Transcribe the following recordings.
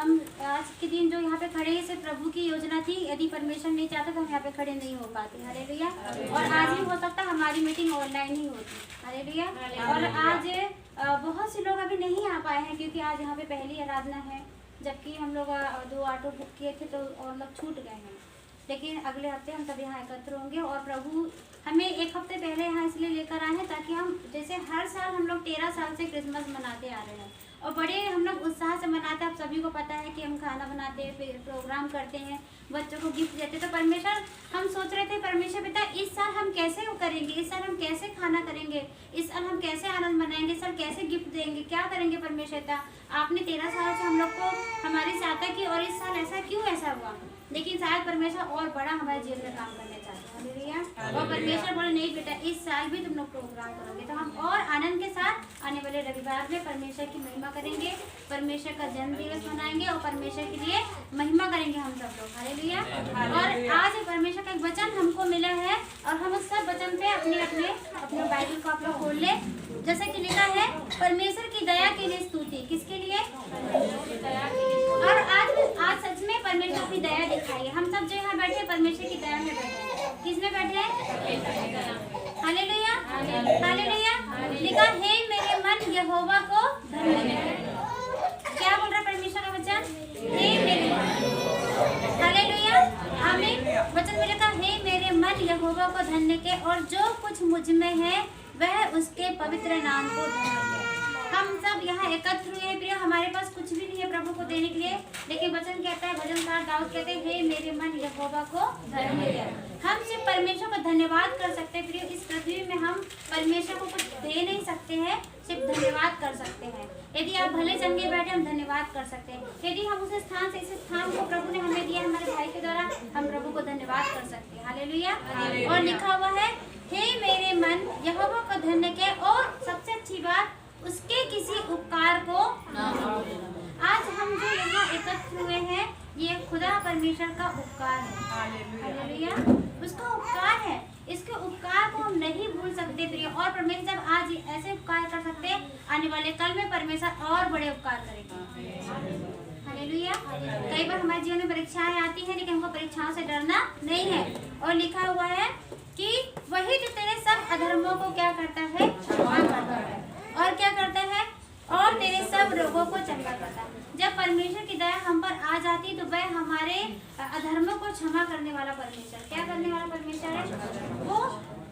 हम आज के दिन जो यहाँ पे खड़े हैं सिर्फ प्रभु की योजना थी। यदि परमेश्वर नहीं चाहता तो हम यहाँ पे खड़े नहीं हो पाते। हालेलुया। और आज भी हो सकता हमारी मीटिंग ऑनलाइन ही होती। हालेलुया। और आज बहुत से लोग अभी नहीं आ पाए हैं क्योंकि आज यहाँ पे पहली आराधना है, जबकि हम लोग 2 ऑटो बुक किए थे तो और लोग छूट गए हैं। लेकिन अगले हफ्ते हम तब यहाँ एकत्र होंगे और प्रभु हमें 1 हफ्ते पहले यहाँ इसलिए लेकर आए हैं ताकि हम जैसे हर साल हम लोग 13 साल से क्रिसमस मनाते आ रहे हैं और बड़े हम लोग उत्साह से मनाते हैं। आप सभी को पता है कि हम खाना बनाते हैं, फिर प्रोग्राम करते हैं, बच्चों को गिफ्ट देते हैं। तो परमेश्वर हम सोच रहे थे परमेश्वर पिता इस साल हम कैसे करेंगे, इस साल हम कैसे खाना करेंगे, इस साल हम कैसे आनंद मनाएंगे, इस साल कैसे गिफ्ट देंगे, क्या करेंगे परमेश्वर पिता। आपने 13 साल से हम लोग को हमारी सहायता की और इस साल ऐसा हुआ। लेकिन शायद परमेश्वर और बड़ा हमारे जीवन में काम करने चाहते हैं। हालेलुया। और परमेश्वर बोले नहीं बेटा इस साल भी तुम लोग प्रोग्राम करोगे। तो हम और आनंद के साथ आने वाले रविवार में परमेश्वर की महिमा करेंगे, परमेश्वर का जन्म दिवस मनाएंगे और परमेश्वर के लिए महिमा करेंगे हम सब लोग। हालेलुया। और आज परमेश्वर का एक वचन हमको मिला है और हम उस सब वचन पे अपने बाइबल को आप लोग खोल ले। जैसे कि लिखा है परमेश्वर की दया के लिए स्तुति। किसके लिए? और आज सच में परमेश्वर की दया दिखाई है। हम सब जो यहाँ बैठे परमेश्वर की दया में बैठे हैं। किस में बैठे हैं? हालेलुया। हालेलुया। लिखा है मेरे मन यहोवा को धन्य है। क्या बोल रहा है परमेश्वर का वचन? हे मेरे हालेलुया। आमीन। वचन में लिखा है मेरे मन यहोवा को धन्य के और जो कुछ मुझ में है वह उसके पवित्र नाम को धन्य के। हम सब यहाँ एकत्र हुए हैं प्रिय। हमारे पास कुछ भी नहीं है प्रभु को देने के लिए, लेकिन वचन कहता है, भजनकार दाऊद कहते हैं हे मेरे मन यहोवा को धन्य है। हम सिर्फ परमेश्वर को धन्यवाद कर सकते हैं प्रिय। इस पृथ्वी में हम परमेश्वर को कुछ दे नहीं सकते हैं, सिर्फ धन्यवाद कर सकते हैं। यदि आप भले चंगे बैठे हम धन्यवाद कर सकते हैं। यदि हम उस स्थान से इस स्थान को प्रभु ने हमें दिया हमारे भाई के द्वारा, हम प्रभु को धन्यवाद कर सकते हैं। हालेलुया। और लिखा हुआ है हे मेरे मन यहोवा को धन्य के और सबसे अच्छी बात उसके किसी उपकार को आज हम जो यहाँ एकत्र हुए हैं ये खुदा परमेश्वर का उपकार है। हालेलुया। उसका उपकार है, इसके उपकार को हम नहीं भूल सकते प्रिय। और परमेश्वर जब आज ऐसे उपकार कर सकते हैं, आने वाले कल में परमेश्वर और बड़े उपकार करेंगे। हालेलुया। कई बार हमारे जीवन में परीक्षाएं आती हैं, लेकिन हमको परीक्षाओं से डरना नहीं है। और लिखा हुआ है कि वही जो तेरे सब अधर्मों को क्या करता है, क्षमा करता है और क्या करता है, और तेरे सब रोगों को चंगा करता है। जब परमेश्वर की दया हम पर आ जाती तो वह हमारे अधर्मों को क्षमा करने वाला परमेश्वर, क्या करने वाला परमेश्वर है। वो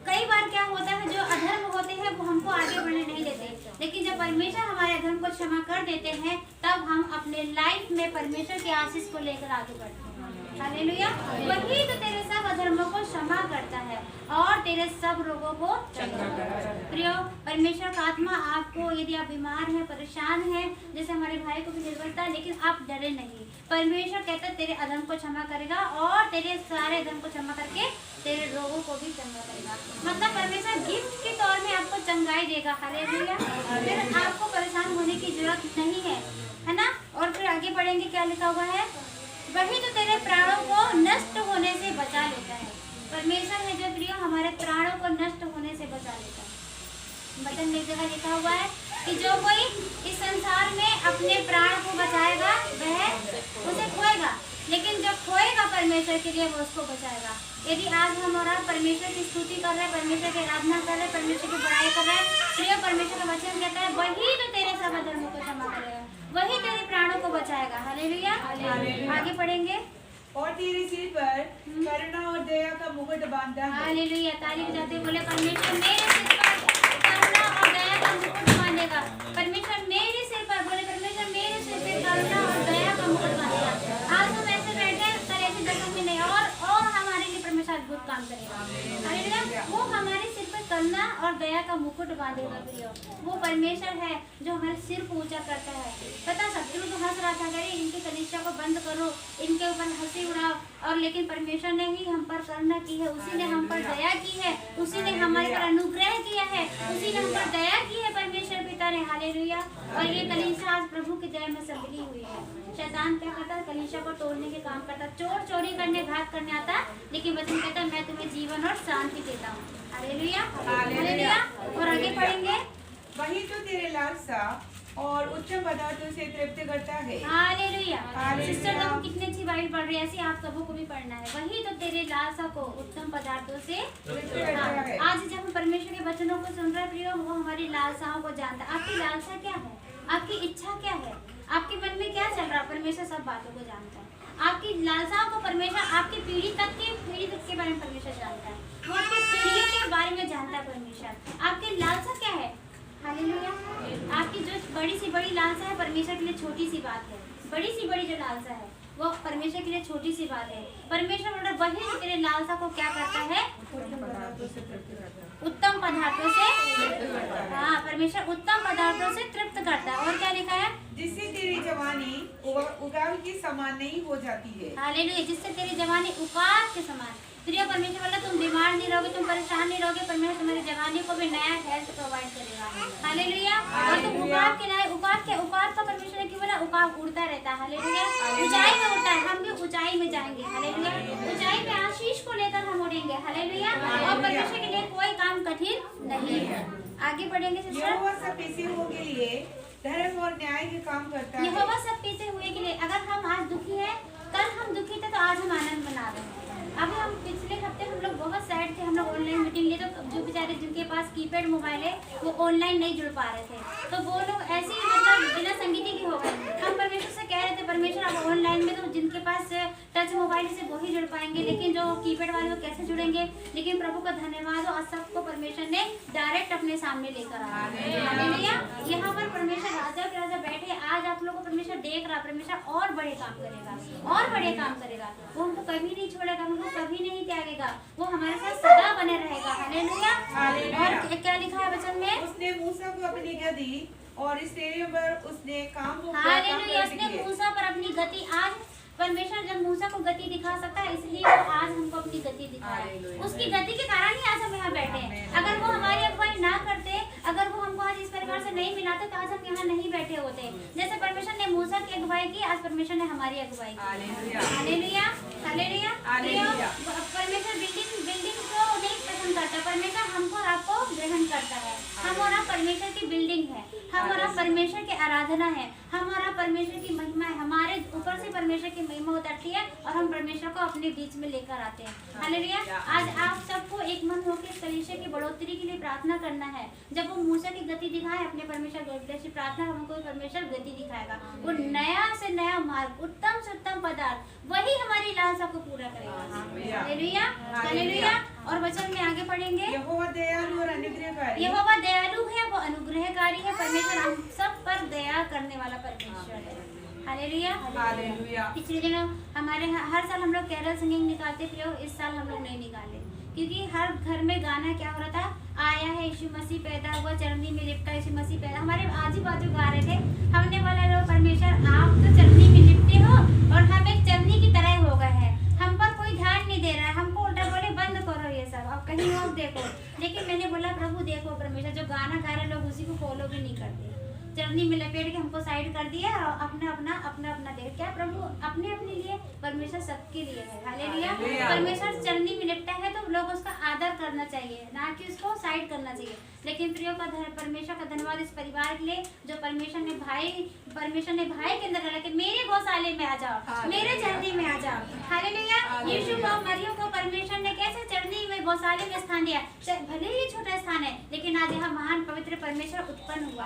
कई बार क्या होता है जो अधर्म होते हैं वो हमको आगे बढ़ने नहीं देते, लेकिन जब परमेश्वर हमारे अधर्म को क्षमा कर देते हैं तब हम अपने लाइफ में परमेश्वर के आशीष को लेकर आगे बढ़ते हैं। हालेलुया। वही तो तेरे सब अधर्मों को क्षमा करता है और तेरे सब रोगों को चंगा करता है। प्रियो परमेश्वर का आत्मा आपको, यदि आप बीमार हैं, परेशान हैं, जैसे हमारे भाई को भी निर्बलता है, लेकिन आप डरे नहीं। परमेश्वर कहता है तेरे अधर्म को क्षमा करेगा और तेरे सारे अधर्म को क्षमा करके तेरे रोगों को भी चंगा करेगा। मतलब परमेश्वर गिफ्ट के तौर में आपको चंगाई देगा। हालेलुया। फिर आपको परेशान होने की जरूरत नहीं है ना। और फिर आगे बढ़ेंगे, क्या लिखा हुआ है, वही तो तेरे प्राणों को नष्ट होने से बचा लेता है। परमेश्वर है जो प्रियो हमारे प्राणों को नष्ट होने से बचा लेता है। वचन में जगह लिखा हुआ है कि जो कोई इस संसार में अपने प्राण को बचाएगा वह उसे खोएगा, लेकिन जो खोएगा परमेश्वर के लिए वो उसको बचाएगा। यदि आज हम और आप परमेश्वर की स्तुति कर रहे हैं, परमेश्वर की आराधना कर रहे हैं, परमेश्वर की बड़ाई कर रहे हैं, प्रिय परमेश्वर का वचन कहता है वही तो तेरे सब अधर्मों को क्षमा करेगा, वही तेरे प्राणों को बचाएगा। हालेलुया। आगे पढ़ेंगे। और तेरे सिर पर करुणा और दया का मुकुट बांधा है। हालेलुया। ताली बजाते बोले परमेश्वर मेरे सिर पर करुणा और दया का मुकुट बांधेगा। परमेश्वर मेरे सिर पर, बोले परमेश्वर मेरे सिर पर करुणा और दया का मुकुट बांधेगा। आज हम ऐसे बैठे कल ऐसे जगह में नहीं, और हमारे लिए परमेश्वर अद्भुत काम करेगा। हालेलुया। वो हमारे सिर पर करुणा और दया का मुकुट बांधेगा प्रियो। वो परमेश्वर है जो हमारे सिर को ऊंचा करता है। पता शत्रु तो हंस रहा था, अरे इनकी कलीसिया को बंद करो, इनके ऊपर हंसी उड़ाओ, और लेकिन परमेश्वर ने ही हम पर करुणा की है, उसी ने हम पर दया की है, उसी ने हमारे पर अनुग्रह किया है, उसी ने हम पर दया की है परमेश्वर पिता ने। हालेलुया। और ये कलीसिया आज प्रभु की दया में संभली हुई है। शैतान क्या करता है, कलीसिया को तोड़ने के काम करता, चोर चोरी करने घात करने आता, लेकिन वचन कहता मैं तुम्हें जीवन और शांति देता हूँ। हालेलुया। हालेलुया। और आगे पढ़ेंगे। वही तो तेरे लालसा और उत्तम पदार्थों से तृप्त करता है। हालेलुया। हालेलुया। सिस्टर देखो कितनी अच्छी बाइबल पढ़ रही है, ऐसे आप सबों को भी पढ़ना है। वही तो तेरे लालसा को उत्तम पदार्थों से तृप्त करता है। आज जब हम परमेश्वर के वचनों को सुन रहे हैं प्रियो, वो हमारी लालसाओं को जानता है। आपकी लालसा क्या है, आपकी इच्छा क्या है, आपके मन में क्या चल रहा है, परमेश्वर सब बातों को जानता है। आपकी लालसाओं को परमेश्वर आपकी पीढ़ी तक के बारे में परमेश्वर जानता है। वो आपकी पीढ़ियों के बारे में जानता है परमेश्वर। आपकी लालसा क्या है? हालेलुया। आपकी जो बड़ी सी बड़ी लालसा है परमेश्वर के लिए छोटी सी बात है। बड़ी सी बड़ी जो लालसा है वो परमेश्वर के लिए छोटी सी बात है। परमेश्वर बोल रहा वही तेरे लालसा को क्या करता है? उत्तम पदार्थों से। हाँ, परमेश्वर उत्तम पदार्थों से तृप्त करता है। और क्या लिखा है? जिससे तेरी जवानी उगाव के समान नहीं हो जाती है। हालेलुया। जिससे तेरी जवानी उकाब के समान। प्रिय परमेश्वर बोला तुम बीमार नहीं रहोगे, तुम परेशान नहीं रहोगे, परमेश्वर तुम्हारी जवानी को भी नया हेल्थ प्रोवाइड करेगा। हालेलुया। और तुम उकाब के नए उकाब का परमेश्वर ने क्यों बोला? उकाब उड़ता रहता है। हालेलुया। ऊंचाई में उड़ता है, हम भी ऊंचाई में जाएंगे। हालेलुया। ऊंचाई में आशीष को लेकर हम उड़ेंगे। हालेलुया। और परमेश्वर के लिए कोई काम कठिन नहीं है। आगे बढ़ेंगे सिस्टर। यहोवा सब पीछे हुओं के लिए धर्म और न्याय के काम करता है। यहोवा सब पीछे हुए के लिए, अगर हम आज दुखी हैं, कल हम दुखी थे तो आज हम आनंद मना रहे हैं। अभी हम पिछले हफ्ते हम लोग बहुत सैड थे, हम लोग ऑनलाइन मीटिंग लिए तो जो बेचारे जिनके पास कीपैड मोबाइल है वो ऑनलाइन नहीं जुड़ पा रहे थे, तो वो लोग ऐसे ही मतलब बिना संगीति के हो गए। हम परमेश्वर से कह रहे थे परमेश्वर अब ऑनलाइन में तो जिनके पास टच मोबाइल से वो ही जुड़ पाएंगे, लेकिन जो कीपैड वाले वो कैसे जुड़ेंगे? लेकिन प्रभु का धन्यवाद हो, सबको परमेश्वर ने डायरेक्ट अपने सामने लेकर आया। हालेलुया। यहाँ पर परमेश्वर राजा के राजा बैठे। आज आप लोगों को परमेश्वर देख रहा, परमेश्वर और बड़े काम करेगा, और बड़े काम करेगा। वो हमको कभी नहीं छोड़ेगा, हमको कभी नहीं त्यागेगा, वो हमारे साथ सदा बने रहेगा। हालेलुया। और क्या लिखा है वचन में? उसने मूसा को अपनी गति और इस्राएलियों पर उसने काम हालेलुया। उसने मूसा पर अपनी गति, आज परमेश्वर जब मूसा को गति दिखा सकता है, इसलिए वो आज हमको अपनी गति दिखाए। उसकी गति के कारण ही आज हम यहाँ बैठे हैं। अगर वो हमारी अगुवाई ना करते, अगर वो हमको आज इस परिवार से नहीं मिलाते तो आज हम यहाँ नहीं बैठे होते। जैसे परमेश्वर ने मूसा की अगुवाई की, आज परमेश्वर ने हमारी अगुवाई की। हालेलुया। हालेलुया। परमेश्वर बिल्डिंग को नहीं पसंद करता, परमेश्वर हमको और आपको ग्रहण करता है। हम और आप परमेश्वर की बिल्डिंग है, हम और आप परमेश्वर की आराधना है, हम और आप परमेश्वर की महिमा है। हमारे ऊपर से परमेश्वर की महिमा उतरती है और हम परमेश्वर को अपने बीच में लेकर आते हैं। हालेलुया। आज आप सबको एक मन होकर कलीसिया की बढ़ोतरी के लिए प्रार्थना करना है। जब वो मूसा की गति दिखाए अपने परमेश्वर से प्रार्थना, हमको परमेश्वर गति दिखाएगा। वो नया से नया मार्ग, उत्तम से उत्तम पदार्थ, वही हमारी लालसा को पूरा करेगा। हालेलुया। हालेलुया। और वचन में आगे पढ़ेंगे। यहोवा दयालु और अनुग्रहकारी। यहोवा दयालु है, वो अनुग्रहकारी है। परमेश्वर हम सब पर दया करने वाला परमेश्वर है। हालेलुया। हालेलुया। पिछले दिनों हमारे हर साल हम लोग कैरल सिंगिंग निकालते थे, इस साल हम लोग नहीं निकाले क्योंकि हर घर में गाना क्या हो रहा था? आया है यीशु मसीह पैदा हुआ, चरनी में लिपटा यीशु मसीह पैदा। हमारे आजू बाजू गा रहे थे, हमने बोला लो परमेश्वर आप तो चरनी में लिपटे हो और हम एक चरनी की तरह हो गए हैं, हम पर कोई ध्यान नहीं दे रहा है। हमको उल्टा बोले बंद करो ये सब, अब कहीं और देखो। लेकिन मैंने बोला प्रभु देखो परमेश्वर जो गाना गा रहे लोग उसी को फॉलो भी नहीं करते, चरनी में लपेट के हमको साइड कर दिया और अपना अपना देख। क्या प्रभु अपने अपने लिए? परमेश्वर सबके लिए है। हालेलुया। परमेश्वर चरनी में लिपटा है तो लोग उसका आदर करना चाहिए, ना कि उसको साइड करना चाहिए। लेकिन प्रियो का परमेश्वर का धन्यवाद इस परिवार के लिए जो परमेश्वर ने भाई के अंदर डाला कि मेरे गौशाले में आ जाओ, मेरे चरनी में आ जाओ। हालेलुया। यीशु को मरियम को परमेश्वर ने कैसे चरनी में गौशाले में स्थान दिया? भले ही छोटा स्थान है, लेकिन आज यहाँ महान पवित्र परमेश्वर उत्पन्न हुआ।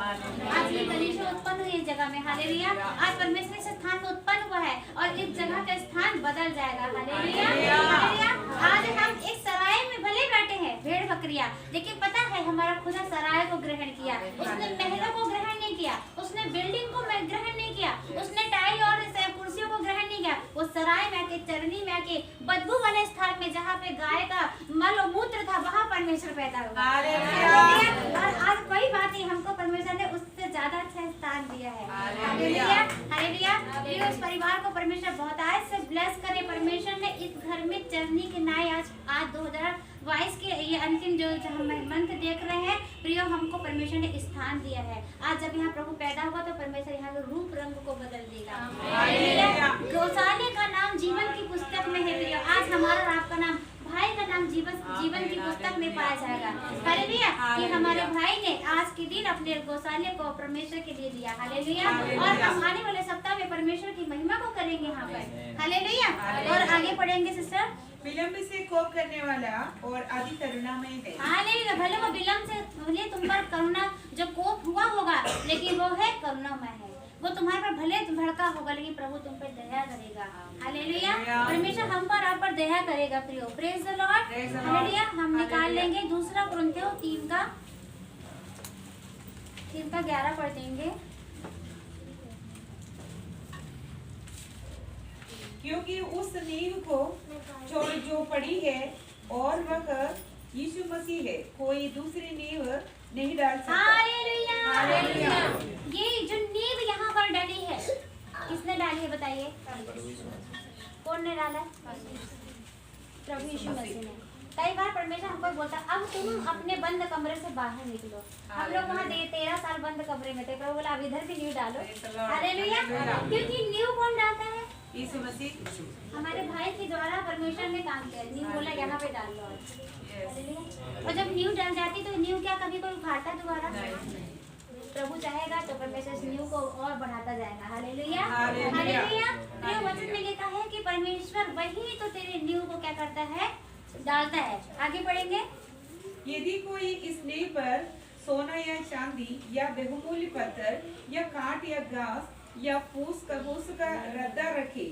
आज ये कलीसिया उत्पन्न हुई इस जगह में। हालेलुया। आज परमेश्वर इस स्थान में उत्पन्न हुआ है और इस जगह का स्थान बदल जाएगा। हालेलुया। हालेलुया। आज हम एक सराय में भले बैठे हैं, भेड़ बकरियां, लेकिन पता है हमारा खुदा सराय को ग्रहण किया। उसने महलों को ग्रहण नहीं किया, उसने बिल्डिंग को ग्रहण नहीं किया, उसने टाइल और कुर्सियों को ग्रहण नहीं किया। वो सराय में आके, चरनी में आके, बदबू वाले स्थान में जहाँ पे गाय का मल और मूत्र था, वहाँ परमेश्वर पैदा हुआ। और आज कोई बात नहीं, हमको परमेश्वर ने उससे ज्यादा अच्छा स्थान दिया है। हालेलुया। हालेलुया। उस परिवार को परमेश्वर बहुत आज से ब्लेस करे। परमेश्वर ने इस घर में चरनी के नाय आज 2022 के ये अंतिम जो हम मंथ देख रहे हैं, प्रियो हमको परमेश्वर ने स्थान दिया है। आज जब यहाँ प्रभु पैदा हुआ तो परमेश्वर यहाँ के रूप रंग को बदल देगा। गौशाले का नाम जीवन की पुस्तक में है प्रियो। आज हमारा और आपका नाम, भाई का नाम जीवन की पुस्तक में पाया जाएगा। हालेलुया। कि हमारे भाई ने आज के दिन अपने गौशाले को परमेश्वर के लिए दिया। हालेलुया। और हम आने वाले सप्ताह में परमेश्वर की महिमा को करेंगे यहाँ पर। हालेलुया। और आगे पढ़ेंगे सिस्टर। विलंब से कोप करने वाला और अति करुणामय है। हालेलुया। भले वो विलंब से भले तुम पर करुणा जो कोप हुआ होगा, लेकिन वो है करुणामय है। वो तुम्हारे पर भले भड़का होगा, लेकिन प्रभु तुम पर दया करेगा। हालेलुया। परमेश्वर हम पर आप पर दया करेगा प्रियो। Praise the Lord. हालेलुया। हम निकाल लेंगे दूसरा कुरिन्थियों 3 का 11 पढ़ देंगे। क्योंकि उस नींव को छोड़ जो पड़ी है और वह यीशु मसीह है, कोई दूसरी नींव नहीं डाल सकता। हालेलुया। हालेलुया। ये जो नींव यहाँ पर डाली है, किसने डाली है बताइए? कौन ने डाला? प्रभु यीशु मसीह ने। कई बार परमेश्वर हमको बोलता है अब तुम अपने बंद कमरे से बाहर निकलो। हम लोग वहाँ 13 साल बंद कमरे में थे, प्रभु बोला अब इधर भी नींव डालो। हालेलुया। क्योंकि नींव कौन डालता है? यीशु मसीह। हमारे भाई के द्वारा परमेश्वर ने काम किया। नींव बोला यहाँ पे डाल लो। और जब नींव डाल जाती तो नींव क्या कभी कोई उखाड़ता दोबारा? प्रभु चाहेगा तो परमेश्वर इस नींव को और बढ़ाता जाएगा। हालेलुया। हालेलुया। ये वचन में लिखा है कि परमेश्वर वही तो तेरे नींव को क्या करता है? डालता है। आगे पढ़ेंगे। यदि कोई इस नींव पर सोना या चांदी या बहुमूल्य पत्थर या काट या घास या फूस का रद्दा रखे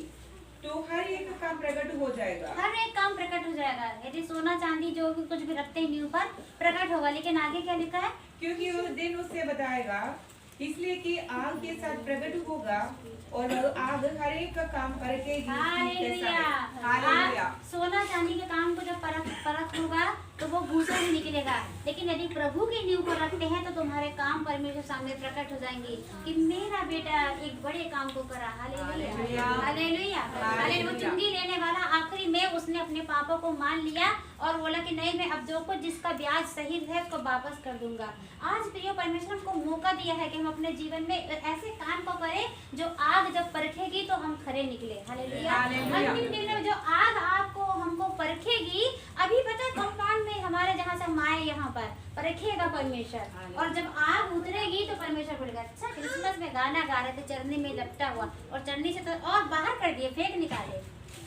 तो हर एक काम प्रकट हो जाएगा। हर एक काम प्रकट हो जाएगा। यदि सोना चांदी जो भी कुछ भी रखते हैं नींव पर प्रकट होगा। लेकिन आगे क्या लिखा है? क्योंकि वह दिन उससे बताएगा, इसलिए कि आग के साथ प्रकट होगा और आग हर एक का काम परखेगी। हालेलुया। सोना चांदी के काम को जब परख होगा तो वो भूसा ही निकलेगा। लेकिन यदि प्रभु की नींव को रखते हैं तो तुम्हारे काम परमेश्वर सामने प्रकट हो जाएंगे कि मेरा बेटा एक बड़े काम को करा। हालेलुया। हालेलुया। हालेलुया। वो चुंगी लेने वाला आखिरी में उसने अपने पापों को मान लिया और बोला कि नहीं, मैं अब जो कुछ जिसका ब्याज सही है उसको वापस कर दूंगा। आज प्रिय परमेश्वर हमको मौका दिया है कि हम अपने जीवन में ऐसे काम को करें जो आग जब परखेगी तो हम खरे निकले। हालेलुया। अंतिम दिन में जो आग आपको हमको परखेगी, अभी पता है कंपाउंड में हमारे जहाँ से हम आए यहाँ पर परखेगा परमेश्वर। और जब आग उतरेगी तो परमेश्वर बोलेगा अच्छा क्रिसमस में गाना गा रहे थे चरनी में लपटा हुआ और चरनी से तो और बाहर कर दिए, फेंक निकाले।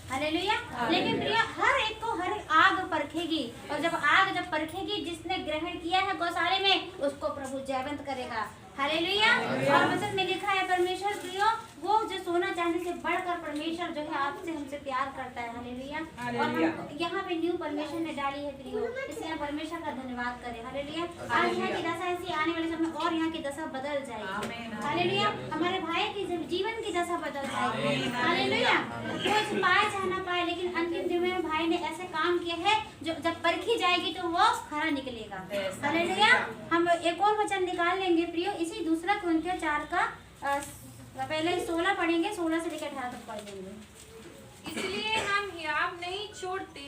हालेलुया। लेकिन प्रिय हर एक को हर आग परखेगी और जब आग जब परखेगी जिसने ग्रहण किया है गौशाले में उसको प्रभु जयवंत करेगा। हालेलुया। और वचन में लिखा है परमेश्वर प्रियो वो जो सोना चांदी से बढ़कर परमेश्वर जो है आपसे हमसे प्यार करता है। हालेलुया। और यहाँ पे न्यू परमेश्वर ने डाली है प्रियो, इसलिए हम परमेश्वर का धन्यवाद करें। हालेलुया। आज यहाँ की दशा ऐसी आने वाले समय और यहाँ की दशा बदल जाएगी। हालेलुया। हमारे भाई की जीवन की दशा बदल जाएगी। हालेलुया। कोई पाए चाहे ना पाए, लेकिन अंतिम दिन में भाई ने ऐसे काम किए हैं जो जब परखी जाएगी तो वो खरा निकलेगा। हालेलुया। हम एक और वचन निकाल लेंगे प्रियो, इसी दूसरा कुरिन्थियों 4 का पहले 16 पढ़ेंगे, 16 से लेकर 18 तक पढ़ लेंगे। इसलिए हम हियाव नहीं छोड़ते,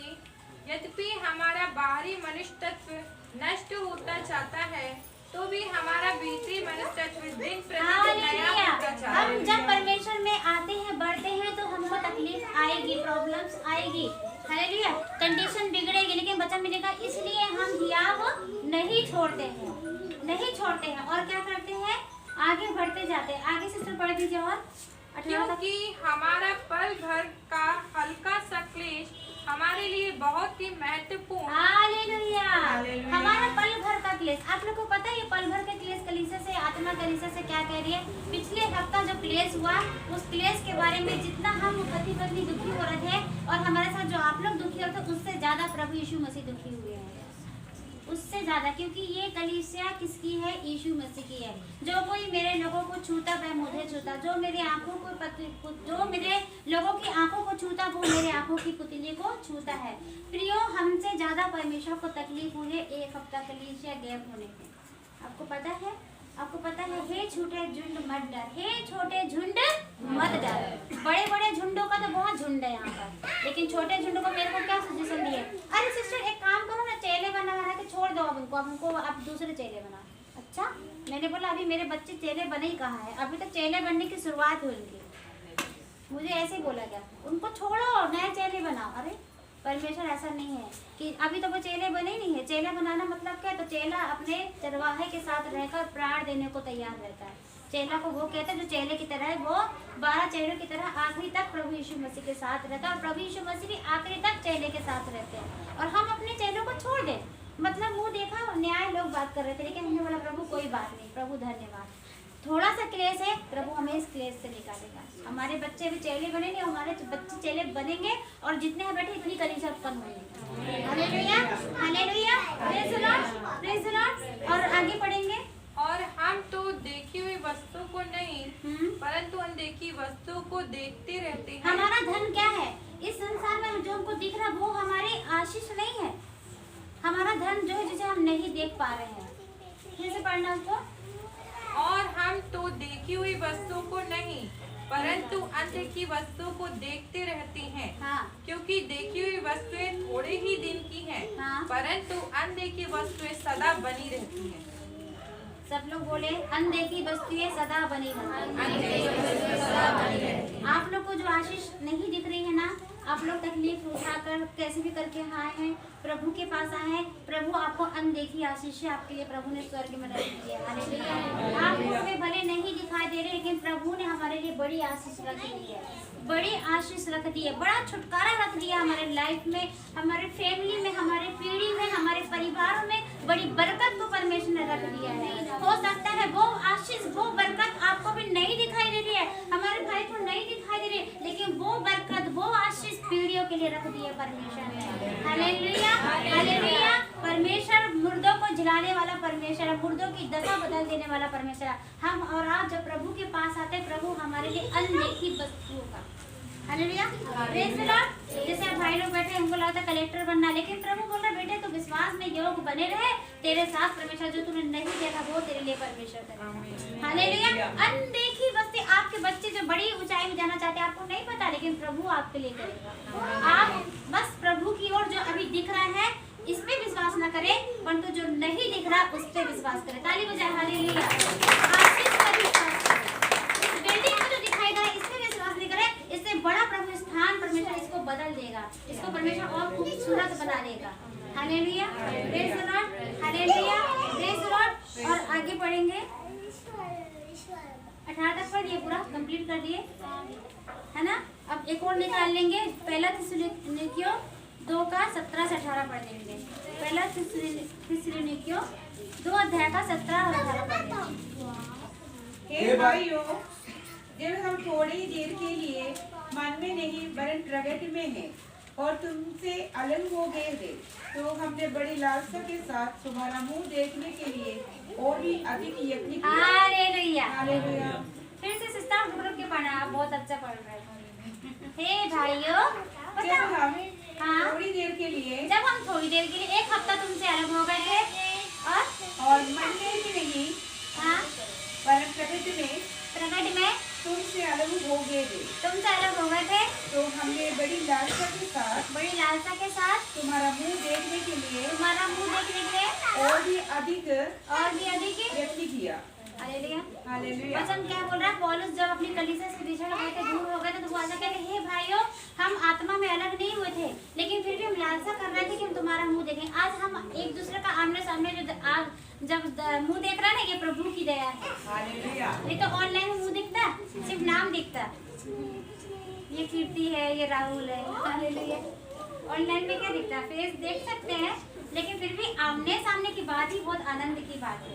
यद्यपि हमारा बाहरी मनुष्य तत्व नष्ट होता जाता है तो भी हमारा भीतरी मनुष्य तत्व दिन प्रतिदिन नया होता जाता है। हम जब परमेश्वर में आते हैं बढ़ते हैं तो हमको तकलीफ आएगी, प्रॉब्लम्स आएगी। हालेलुया। कंडीशन बिगड़ेगी, लेकिन वचन में लिखा इसलिए हम हियाव नहीं छोड़ते हैं, नहीं छोड़ते हैं और क्या करते हैं आगे बढ़ते जाते हैं। आगे से पढ़ दीजिए और 18 तक। क्योंकि हमारा पल भर का हल्का सा क्लेश हमारे लिए बहुत ही महत्वपूर्ण। हालेलुया। हमारा पल भर का क्लेश, आप लोग को पता है ये पल भर के क्लेश कलीसिया से आत्मा कलीसिया से क्या कह रही है? पिछले हफ्ता जो क्लेश हुआ उस क्लेश के बारे में जितना हम पति पत्नी दुखी हो रहे थे और हमारे साथ जो आप लोग दुखी हो रहे थे उससे ज्यादा प्रभु यीशु मसीह दुखी हुए हैं, उससे ज्यादा। क्योंकि ये कलीसिया किसकी है? यीशु मसीह की है। जो कोई मेरे लोगों को छूता वह मुझे छूता, जो मेरे आंखों को जो मेरे लोगों की आंखों को छूता वो मेरे आंखों की पुतली को छूता है। प्रियो हमसे ज्यादा परमेश्वर को तकलीफ हुई है एक हफ्ता कलीसिया गैप होने में। आपको पता है? आपको पता है? हे छोटे झुंड मत डर, हे छोटे झुंड मत डर। बड़े बड़े झुंडों का तो बहुत झुंड है यहाँ पर, लेकिन छोटे झुंड को मेरे को क्या सजेशन दिए? अरे सिस्टर एक काम करो ना, चेले बना के छोड़ दो अब उनको, अब हमको अब दूसरे चेले बना। अच्छा, मैंने बोला अभी मेरे बच्चे चेले बने ही कहाँ है, अभी तक चेले बनने की शुरुआत हुई उनकी। मुझे ऐसे बोला गया उनको छोड़ो नए चेले बनाओ। अरे परमेश्वर ऐसा नहीं है कि अभी तो वो चेले बने ही नहीं है। चेला बनाना मतलब क्या है? तो चेला अपने चरवाहे के साथ रहकर प्राण देने को तैयार रहता है। चेला को वो कहते हैं जो चेले की तरह है, वो 12 चेलों की तरह आखिरी तक प्रभु यीशु मसीह के साथ रहता है और प्रभु यीशु मसीह भी आखिरी तक चेले के साथ रहते हैं। और हम अपने चेलों को छोड़ दें, मतलब मुंह देखा न्याय लोग बात कर रहे थे, लेकिन हमने बोला प्रभु कोई बात नहीं, प्रभु धन्यवाद, थोड़ा सा क्लेश है, प्रभु हमें इस क्लेश से निकालेगा। हमारे बच्चे भी चेले बनेंगे, हमारे बच्चे चेले बनेंगे और जितने हैं बैठे इतनी कलीसिया उत्पन्न होंगी। Hallelujah, hallelujah, praise the Lord, praise the Lord. और आगे पढ़ेंगे। और हम तो देखी हुई वस्तु को नहीं परंतु अनदेखी वस्तु को देखते रहते हैं। हमारा धन क्या है? इस संसार में जो हमको दिख रहा है वो हमारी आशीष नहीं है। हमारा धन जो है जिसे हम नहीं देख पा रहे हैं। फिर से पढ़ना उसको। और हम तो देखी हुई वस्तु को नहीं परंतु अनदेखी वस्तु को देखते रहते हैं। हाँ। क्योंकि देखी हुई वस्तुएं थोड़े ही दिन की हैं, हाँ। परंतु अनदेखी वस्तुएं सदा बनी रहती हैं। सब लोग बोले अनदेखी वस्तुएं सदा बनी रहती। आप लोग को जो आशीष नहीं दिख रही है ना, आप लोग तकलीफ उठाकर कैसे भी करके आए हैं, प्रभु के पास आए हैं, प्रभु आपको अनदेखी आशीष आपके लिए प्रभु ने स्वर्ग में रख दी है। हालेलुया। आप उसमें भले नहीं दिखाई दे रहे, लेकिन प्रभु ने हमारे लिए बड़ी आशीष रख दी है, बड़ी आशीष रख दी है, बड़ा छुटकारा रख दिया हमारे लाइफ में, हमारे फैमिली में, हमारे पीढ़ी में, हमारे परिवार में बड़ी बरकत को परमेश्वर ने रख दिया है। हो सकता है वो आशीष, वो बरकत आपको भी नहीं दिखाई दे रही है, हमारे भाई को नहीं दिखाई दे रही है, लेकिन वो बरकत, वो आशीष पीढ़ियों के लिए रख दी है परमेश्वर ने। Hallelujah, hallelujah. परमेश्वर मुर्दों को जिलाने वाला परमेश्वर है, मुर्दों की दशा बदल देने वाला परमेश्वर है। हम और आप जब प्रभु के पास आते हैं, प्रभु हमारे लिए अनदेखी वस्तुओं का, हालेलुया, प्रेज़ द लॉर्ड। जैसे भाई लोग बैठे, हमको लगता है कलेक्टर बनना, लेकिन प्रभु बोल रहा बेटे तो विश्वास में योग बने रहे, तेरे साथ परमेश्वर जो तूने नहीं देखा वो तेरे लिए परमेश्वर करेगा। हालेलुया। अनदेखी वस्तु, आपके बच्चे जो बड़ी ऊंचाई में जाना चाहते हैं, आपको नहीं पता, लेकिन प्रभु आपके लिए करेगा। आप बस प्रभु की ओर जो अभी दिख रहा है इस पे विश्वास न करें, परंतु जो नहीं दिख रहा उस पे विश्वास करें। ताली बजाएं, हालेलुया। आशीष पर विश्वास करें। इस बिल्डिंग में जो दिखाई दे रहा है इस पे विश्वास नहीं करें, इससे बड़ा प्रभु स्थान परमेश्वर इसको बदल देगा, इसको परमेश्वर और खूबसूरत बना देगा। Hallelujah, praise the Lord, hallelujah, praise the Lord. और आगे पढ़ेंगे, 18 तक पढ़ दिए, पूरा कंप्लीट कर दिए, है ना। अब एक और निकाल लेंगे, पहला थिस्सलुनीकियों 2 का 17 से 18 पढ़ देंगे। पहला थिस्सलुनीकियों 2 अध्याय का 17 और 18 पढ़ देंगे। हे भाइयों, जब हम थोड़ी देर के लिए मन में नहीं वरन प्रगट में हैं और तुमसे अलग हो गए थे, तो हमने बड़ी लालसा के साथ तुम्हारा मुंह देखने के लिए और भी अधिक यत्न किया। Hallelujah, hallelujah. फिर से सिस्टर रुक के पढ़ा, आप बहुत अच्छा पढ़ रहे हैं। हे भाइयों, जब हम हाँ, थोड़ी देर के लिए, जब हम थोड़ी देर के लिए 1 हफ्ता तुमसे अलग हो गए थे और मन में ही नहीं हाँ, वरन प्रगट में तुमसे अलग हो गए थे, तो हमने बड़ी लालसा के साथ तुम्हारा मुंह देखने के लिए और भी अधिक यत्न किया। हालेलुया। हालेलुया। वचन क्या बोल रहा है? पौलुस जब अपनी कलीसिया से बिछड़ गए थे, दूर हो गए थे, तो वो ऐसा कहते हैं, हे भाइयों, हम आत्मा में अलग नहीं हुए थे, लेकिन फिर भी हम लालसा कर रहे थे कि हम तुम्हारा मुंह देखें। आज हम एक दूसरे का आमने सामने जब मुंह देख रहा है ना, ये प्रभु की दया है। हालेलुया। नहीं तो ऑनलाइन मुंह दिखता है, सिर्फ नाम दिखता है, ये कीर्ति है, ये राहुल है। हालेलुया। ऑनलाइन में क्या दिखता है? फेस देख सकते हैं, लेकिन फिर भी आमने सामने की बात ही बहुत आनंद की बात है।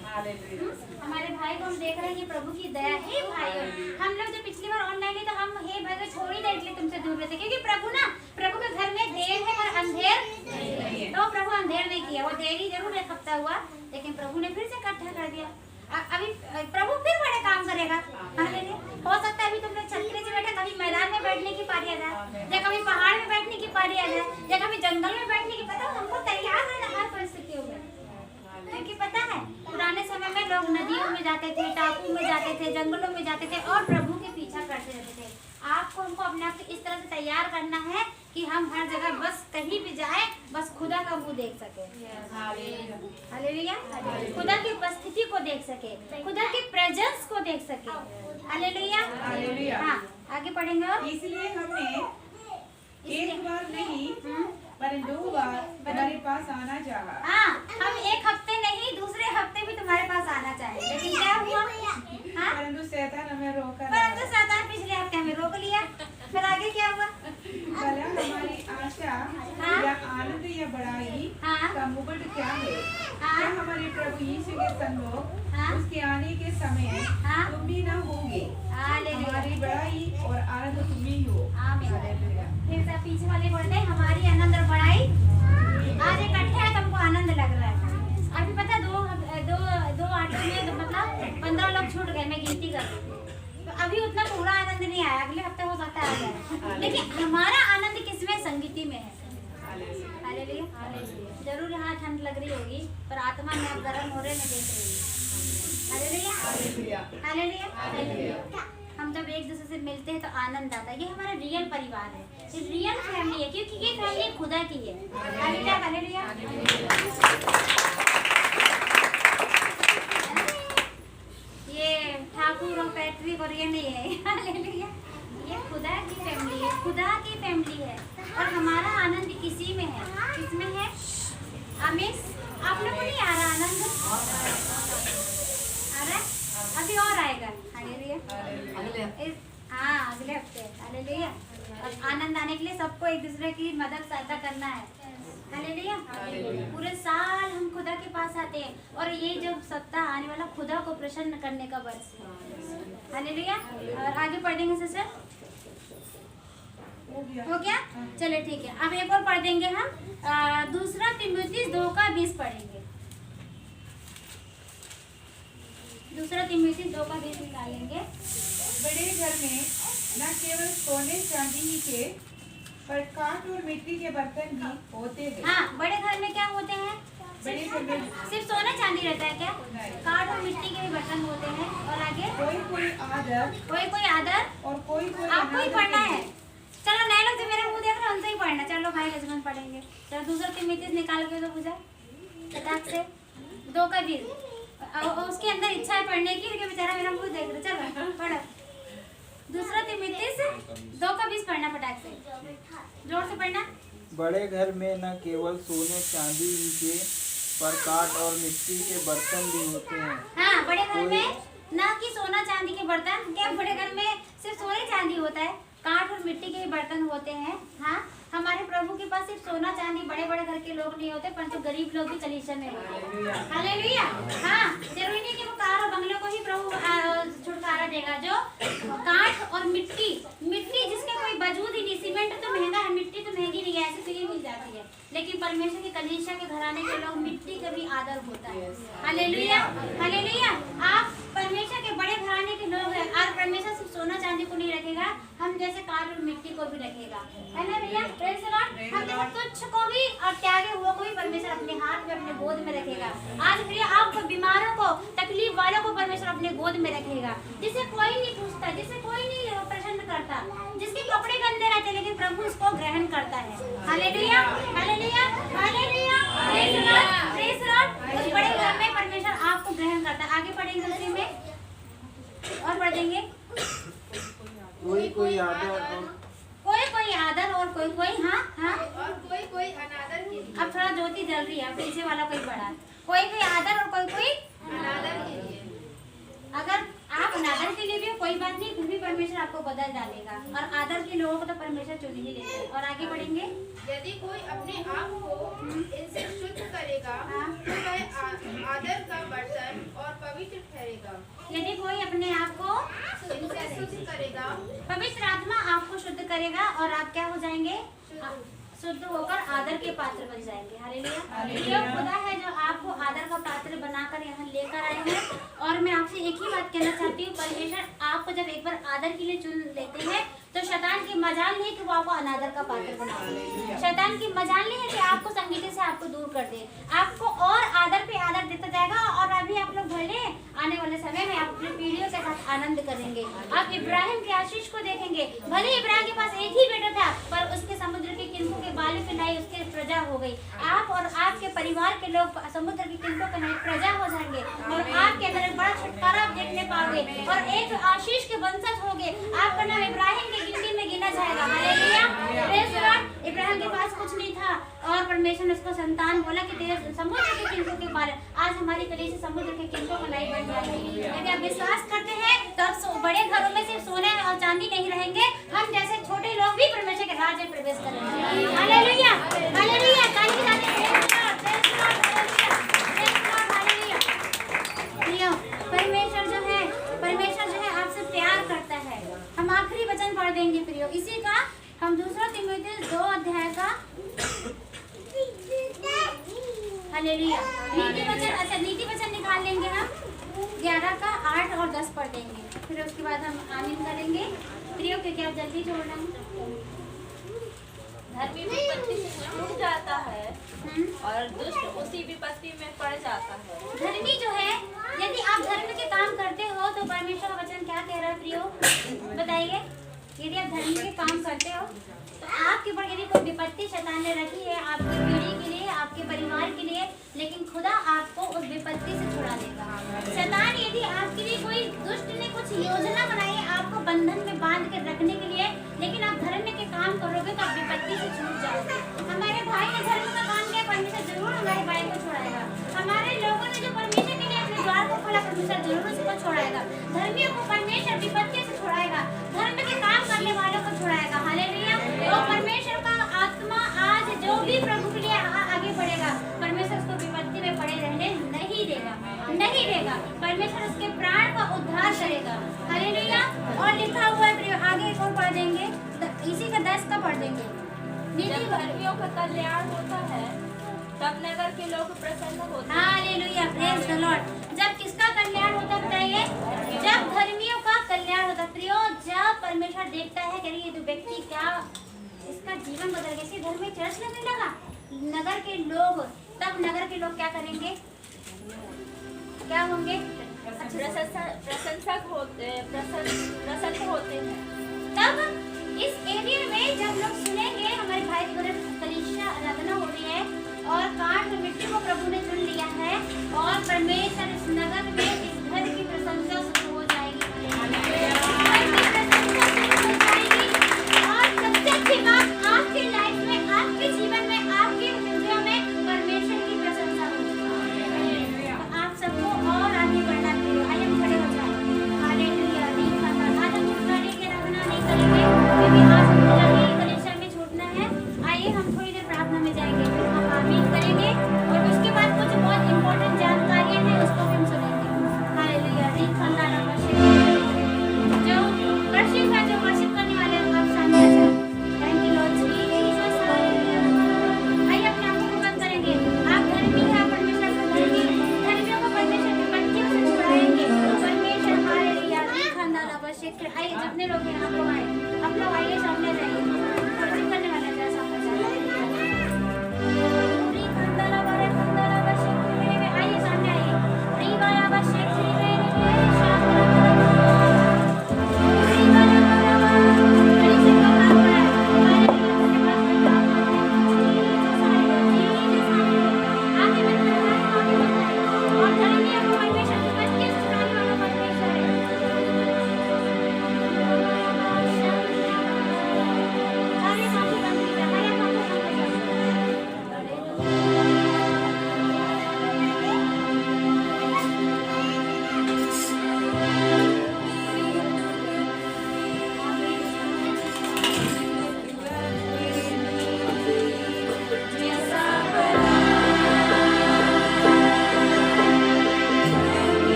हमारे भाई को हम देख रहे हैं, ये प्रभु की दया है। भाइयों, हम लोग जो पिछली बार ऑनलाइन है, तो हम हे भाई थोड़ी देर के लिए तुमसे दूर रहते, क्योंकि प्रभु के घर में देर है पर अंधेर नहीं है। तो प्रभु अंधेर नहीं किया, वो देरी जरूर 1 हफ्ता हुआ, लेकिन प्रभु ने फिर से इकट्ठा कर दिया। अभी प्रभु फिर बड़े काम करेगा। हो सकता है अभी तुम लोग छतरी से बैठे, कभी मैदान में बैठने की पारी आ जाए, या कभी पहाड़ में बैठने की पारी आ जाए, या कभी जंगल में बैठने की। पता है, हमको तैयार रहना हर परिस्थितियों में, क्योंकि पता है पुराने समय में लोग नदियों में जाते थे, टापू में जाते थे, जंगलों में जाते थे और प्रभु के पीछा करते रहते थे। आपको हमको अपने आप को इस तरह से तैयार करना है कि हम हर जगह बस कहीं भी जाए, बस खुदा का मुंह देख सके। हालेलुया। खुदा की उपस्थिति को देख सके, खुदा की प्रेजेंस को देख सके। हालेलुया। हाँ, आगे पढ़ेंगे। और इसलिए हमने एक बार नहीं पर 2 बार तुम्हारे पास आना चाहा। हाँ, हम एक हफ्ते नहीं दूसरे हफ्ते भी तुम्हारे पास आना चाहे, लेकिन क्या हुआ? हाँ, परंतु शैतान हमें रोका परंतु शैतान पिछले हफ्ते हमें रोक लिया। फिर आगे क्या हुआ? भला हमारी आशा हाँ। या आनंद या बड़ाई हाँ। का मुकुट क्या है? हाँ। क्या हमारे प्रभु यीशु के संग हाँ। उसके आने के समय हाँ। तुम भी न होंगे? हालेलुया। हमारी बड़ाई और आनंद तुम ही हो। आमीन। हालेलुया। फिर से पीछे वाले बोलते हैं हमारी आनंद और बड़ाई। आज इकट्ठे है, तुमको आनंद लग रहा है। अभी पता दो आटे में तो मतलब 15 लोग छूट गए, मैं गिनती कर रही थी। तो अभी उतना पूरा आनंद नहीं आया, अगले हफ्ते हो सकता है आ जाए, लेकिन हमारा आनंद किसमें? संगीति में है। हालेलुया। जरूर यहाँ ठंड लग रही होगी, पर आत्मा में आप गर्म हो रहे मैं देख रही हूँ। हालेलुया। हालेलुया। हम जब एक दूसरे से मिलते हैं तो आनंद आता है। ये हमारा रियल परिवार है, ये रियल फैमिली है, क्योंकि ये फैमिली खुदा की है। हालेलुया। हालेलुया। ये ठाकुर और पैट्रिक और ये नहीं है। हालेलुया। ये खुदा की फैमिली है, खुदा की फैमिली है, और हमारा आनंद किसी में है। किसमें है? आमीन। आप लोग को नहीं आ रहा आनंद? आ रहा है? अभी और आएगा। हालेलुया। हाँ, अगले हफ्ते। हालेलुया। और आनंद आने के लिए सबको एक दूसरे की मदद सहायता करना है। हालेलुया। पूरे साल हम खुदा के पास आते हैं, और ये जो सप्ताह आने वाला खुदा को प्रसन्न करने का वर्ष है। हालेलुया। और आगे पढ़ेंगे सिस्टर, हो गया? चले ठीक है। अब एक और पढ़ देंगे हम, 2 तीमुथियुस 2:20 पढ़ेंगे। 2 तीमुथियुस 2:20 निकालेंगे। बड़े घर में न केवल सोने चांदी ही के, पर काठ और मिट्टी के बर्तन भी होते हैं। हाँ, बड़े घर में क्या होते हैं? बड़े घर में सिर्फ सोना चांदी रहता है क्या? काठ और मिट्टी के भी बर्तन होते हैं। और आगे कोई आदर कोई आदर। और कोई आपको ही पढ़ना है। चलो नए लोग जो मेरे मुंह देख रहे हैं उनसे ही पढ़ना। चलो भाई हस्बैंड पढ़ेंगे। चलो 2 तीमुथियुस निकाल के तो पूछा फटाक से 2:20। उसके अंदर इच्छा है पढ़ने की, लेकिन बेचारा मेरा मुंह देख रहा। चलो पढ़ो 2 तीमुथियुस 2:20 पढ़ना फटाक से, जोर से पढ़ना। बड़े घर में न केवल सोने चांदी ही के, पर काठ और मिट्टी के बर्तन भी होते हैं। हाँ, बड़े घर में ना कि सोना चांदी के बर्तन। क्या बड़े घर में सिर्फ सोने चांदी होता है? काठ और मिट्टी के भी बर्तन होते हैं। हाँ, हमारे प्रभु के पास सिर्फ सोना चांदी बड़े बड़े घर के लोग नहीं होते, परंतु गरीब लोग भी कलीसिया में होते हैं। हालेलुया। हाँ, जरूरी नहीं कि वो कार और बंगलों को ही प्रभु छुटकारा देगा। जो काठ और मिट्टी जिसके कोई वजूद ही नहीं। सीमेंट तो महंगा है, मिट्टी तो महंगी नहीं है, ऐसे फ्री मिल जाती है, लेकिन परमेश्वर के कलीसिया के घराने के लोग मिट्टी का भी आदर होता है। हालेलुया। हालेलुया। आप परमेश्वर के बड़े घराने के लोग हैं, और परमेश्वर सिर्फ सोना चांदी को नहीं रखेगा, हम जैसे काठ और मिट्टी को भी रखेगा। है ना भैया? Praise the Lord. हम जैसे तुच्छ को भी और त्यागे हुए को भी परमेश्वर अपने हाथ में, अपने गोद में रखेगा। आज भैया आपको, बीमारों को, तकलीफ वालों को परमेश्वर अपने गोद में रखेगा, जिसे कोई नहीं पूछता, जिसे कोई नहीं प्रसन्न करता, जिसके कपड़े गंदे रहते, लेकिन प्रभु उसको ग्रहण करता है। Hallelujah. Hallelujah. Hallelujah. Praise the Lord. Praise the Lord. उस बड़े घर में परमेश्वर आपको ग्रहण करता है। आगे पढ़ेंगे उसी में और पढ़ देंगे। कोई आदर और कोई हाँ हाँ। और कोई अनादर के लिए। अब थोड़ा ज्योति जल रही है, पीछे वाला कोई बड़ा। कोई आदर और कोई अनादर के लिए। अगर आप अनादर के लिए भी हो कोई बात नहीं, फिर भी परमेश्वर आपको बदल डालेगा, और आदर के लोगों को तो परमेश्वर चुन ही लेते हैं। और आगे बढ़ेंगे। यदि कोई अपने आप को इनसे शुद्ध करेगा, तो वह आदर का बर्तन और पवित्र ठहरेगा। यदि कोई अपने आप को इनसे शुद्ध करेगा, पवित्र आत्मा आपको शुद्ध करेगा, और आप क्या हो जाएंगे? शुद्ध होकर आदर के पात्र बन जाएंगे। हालेलुया। ये खुदा है जो आपको आदर का पात्र बनाकर यहाँ लेकर आए हैं। और मैं आपसे एक ही बात कहना चाहती हूँ, परमेश्वर आपको जब एक बार आदर के लिए चुन लेते हैं, तो शैतान की मजाल नहीं कि वो आपको अनादर का पात्र बनाए। शैतान की मजाल नहीं है कि आपको संगीत से आपको दूर कर दे, आपको और आदर पे आदर देता जाएगा। और अभी आप लोग भले आने वाले समय में आप अपनी पीढ़ियों के साथ आनंद करेंगे। आप इब्राहिम के आशीष को देखेंगे। भले इब्राहिम के पास एक ही बेटा था, पर उसके समुद्र के किनारों के बालू के लाई उसकी प्रजा हो गई। आप और आपके परिवार के लोग समुद्र के किनारों के लाई प्रजा हो जाएंगे, और आपके अंदर एक बड़ा छुटकारा देखने पाओगे, और एक आशीष के वंशज होगे। आपका नाम इब्राहिम की गिनती में गिना जाएगा। Hallelujah. Praise the Lord. Ibrahim के पास कुछ नहीं था, परमेश्वर ने उसको संतान बोला कि तेरे समुद्र के किंतों के कारण आज हमारी कलीसिया समुद्र के किंतों को नहीं बन जाएगी। यदि आप विश्वास करते हैं तो अब बड़े घरों में सिर्फ सोने और चांदी नहीं रहेंगे, हम जैसे छोटे लोग भी परमेश्वर के राज्य में प्रवेश करेंगे। Hallelujah hallelujah. ताली बजाते हैं। परमेश्वर जो है आपसे प्यार करता है। हम आखिरी वचन पढ़ देंगे प्रियो, इसी का हम दूसरा तीमुथियुस 2 अध्याय का हालेलुया नीति वचन, अच्छा नीति वचन निकाल लेंगे हम 11 का 8 और 10 पढ़ देंगे, फिर उसके बाद हम आमीन करेंगे प्रियो, क्योंकि आप जल्दी छोड़ना है। धर्मी विपत्ति से छूट जाता है और दुष्ट उसी विपत्ति में पड़ जाता है। धर्मी जो है, यदि आप धर्म के काम करते हो तो परमेश्वर का वचन क्या कह रहा है प्रियो, बताइए। यदि आप धर्म के काम करते हो तो आपके ऊपर यदि कोई विपत्ति शैतान ने रखी है आपकी पीढ़ी के लिए, आपके परिवार के लिए, लेकिन खुदा आपको उस विपत्ति से छुड़ा देगा। शैतान यदि आपके लिए कोई दुष्ट ने कुछ योजना बनाई है आपको बंधन में बांध कर रखने के लिए, लेकिन आप धर्म के काम करोगे तो आप विपत्ति से छूट जाओगे। हमारे भाई ने धर्म का काम किया, परमेश्वर जरूर हमारे भाई को छुड़ाएगा। हमारे लोगों ने जो परमेश्वर के लिए अपने द्वार को खोला, परमेश्वर जरूर उसको छुड़ाएगा। धर्मियों को परमेश्वर विपत्ति से छुड़ाएगा, धर्म के काम करने वालों को छुड़ाएगा। हालेलुया। तो परमेश्वर का आत्मा आज जो भी प्रभु के लिए आगे बढ़ेगा, परमेश्वर उसको विपत्ति में पड़े रहने नहीं देगा, नहीं देगा। परमेश्वर उसके प्राण का उद्धार करेगा। हालेलुया। और लिखा हुआ है प्रिय, आगे एक और पढ़ देंगे, इसी का 10 का पढ़ देंगे। जब धर्मियों का कल्याण होता है तब नगर के लोग प्रसन्न होते हैं। Hallelujah, praise the Lord. जब किसका कल्याण होता है बताइए? जब धर्मियों का कल्याण होता है प्रियो। जब परमेश्वर देखता है कि ये तो व्यक्ति क्या इसका जीवन बदल गया, इसी धर्म में चर्च लगने लगा, नगर के लोग, तब नगर के लोग क्या करेंगे, क्या होंगे? प्रशंसक होते, प्रसन्न होते हैं। तब इस एरिया में जब लोग सुनेंगे हमारे भाई की कलीसिया आराधना हो रही है और काट में मिट्टी को प्रभु ने चुन लिया है और परमेश्वर इस नगर में इस घर की प्रशंसा शुरू हो जाएगी। और सबसे अच्छी बात, आपके लाइफ में, आपके जीवन में, आपके जिंदगी में परमेश्वर की प्रशंसा होगी। तो आप सबको और आगे बढ़ना चाहिए। आइए हम खड़े हो जाए। हालेलुया। आज हम उस गाने की आराधना नहीं करेंगे क्योंकि आज हम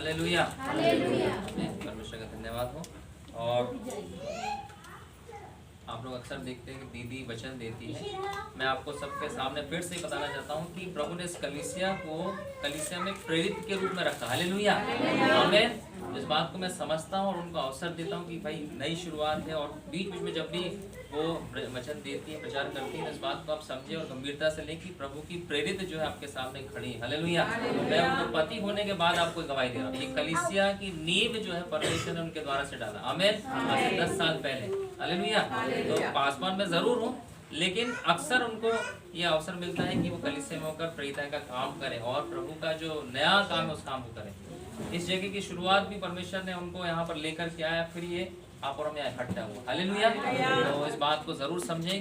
हालेलुया। परमेश्वर का धन्यवाद हो। और आप लोग अक्सर देखते हैं कि दीदी वचन देती है। मैं आपको सबके सामने फिर से बताना चाहता हूँ कि प्रभु ने इस कलीसिया में प्रेरित के रूप में रखा। हालेलुया, आमीन। इस बात को मैं समझता हूँ और उनको अवसर देता हूँ कि भाई नई शुरुआत है, और बीच बीच में जब भी वो वचन देती है, प्रचार करती है, इस बात को आप समझे और गंभीरता से लें कि प्रभु की प्रेरित जो है आपके सामने खड़ी है। हालेलुया। मैं उनको पति होने के बाद आपको गवाही दे रहा हूँ, ये कलीसिया की नींव जो है परमेश्वर ने उनके द्वारा से डाला। आमीन। आज से 10 साल पहले। हालेलुया। तो पासवान में जरूर हूँ, लेकिन अक्सर उनको ये अवसर मिलता है कि वो कलीसिया में होकर प्रेरिता का काम करें और प्रभु का जो नया काम है उस काम को करें। इस जगह की शुरुआत भी परमेश्वर ने उनको यहाँ पर लेकर के आया, फिर ये आप और हम यहाँ इकट्ठा हुआ। हालेलुया। तो इस बात को जरूर समझें